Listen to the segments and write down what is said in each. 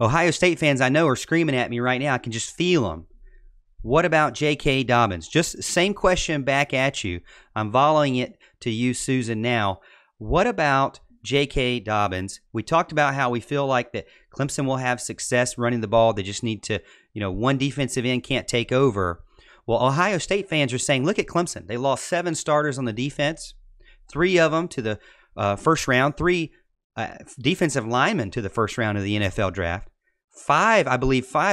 Ohio State fans I know are screaming at me right now. I can just feel them. What about JK Dobbins? Just same question back at you. I'm volleying it to you, Susan, now. What about JK Dobbins? We talked about how we feel like that Clemson will have success running the ball. They just need to, one defensive end can't take over. Well, Ohio State fans are saying, look at Clemson. They lost 7 starters on the defense, 3 of them to the first round, 3 defensive linemen to the first round of the NFL draft, 5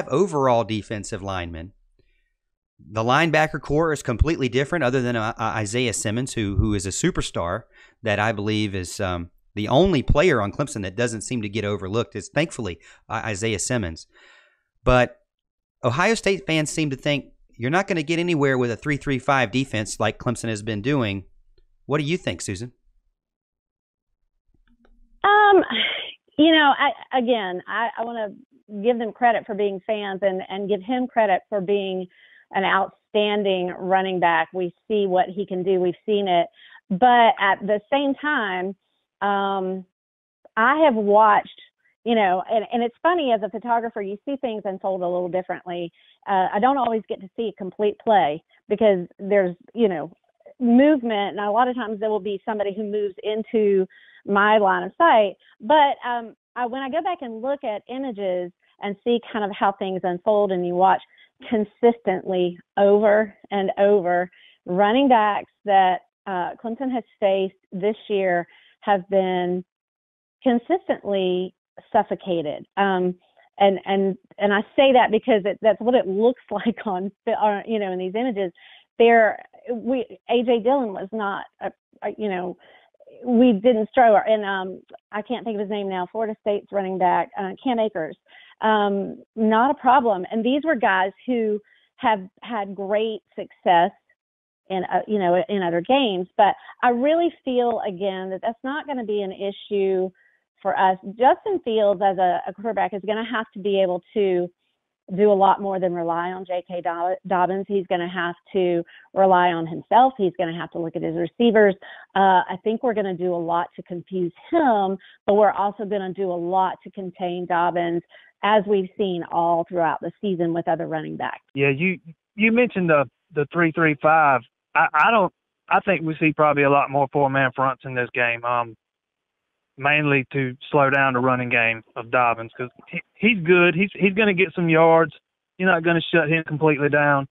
overall defensive linemen. The linebacker core is completely different other than Isaiah Simmons, who is a superstar that I believe is the only player on Clemson that doesn't seem to get overlooked is, thankfully, Isaiah Simmons. But Ohio State fans seem to think you're not going to get anywhere with a 3-3-5 defense like Clemson has been doing. What do you think, Susan? I want to give them credit for being fans and give him credit for being an outstanding running back. We see what he can do. We've seen it. But at the same time, I have watched, and it's funny as a photographer, you see things unfold a little differently. I don't always get to see a complete play because there's, movement. And a lot of times there will be somebody who moves into my line of sight. But when I go back and look at images and see kind of how things unfold, and you watch consistently over and over, running backs that Clemson has faced this year have been consistently suffocated. And I say that because that's what it looks like on, in these images. A.J. Dillon was not, we didn't struggle. And I can't think of his name now, Florida State's running back, Cam Akers, not a problem. And these were guys who have had great success in other games. But I really feel, again, that that's not going to be an issue for us. Justin Fields, as a quarterback, is going to have to be able to do a lot more than rely on JK Dobbins. He's going to have to rely on himself. He's going to have to look at his receivers. I think we're going to do a lot to confuse him, but we're also going to do a lot to contain Dobbins, as we've seen all throughout the season with other running backs. Yeah, you mentioned the 3-3-5. I think we see probably a lot more 4-man fronts in this game. Mainly to slow down the running game of Dobbins, because he's good. He's going to get some yards. You're not going to shut him completely down.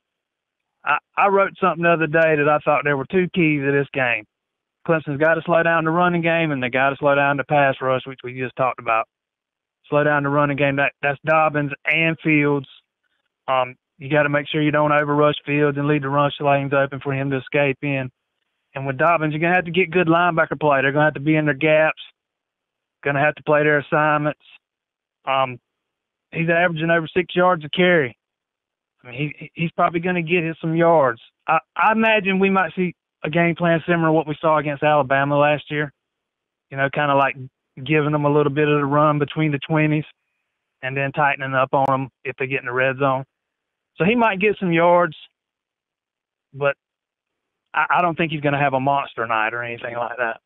I wrote something the other day that I thought there were 2 keys to this game. Clemson's got to slow down the running game, and they got to slow down the pass rush, which we just talked about. Slow down the running game. That's Dobbins and Fields. You got to make sure you don't overrush Fields and leave the rush lanes open for him to escape in. And with Dobbins, you're going to have to get good linebacker play. They're going to have to be in their gaps. Going to have to play their assignments. He's averaging over 6 yards a carry. I mean, he's probably going to get him some yards. I imagine we might see a game plan similar to what we saw against Alabama last year. Kind of like giving them a little bit of the run between the 20s and then tightening up on them if they get in the red zone. So he might get some yards, but I don't think he's going to have a monster night or anything like that.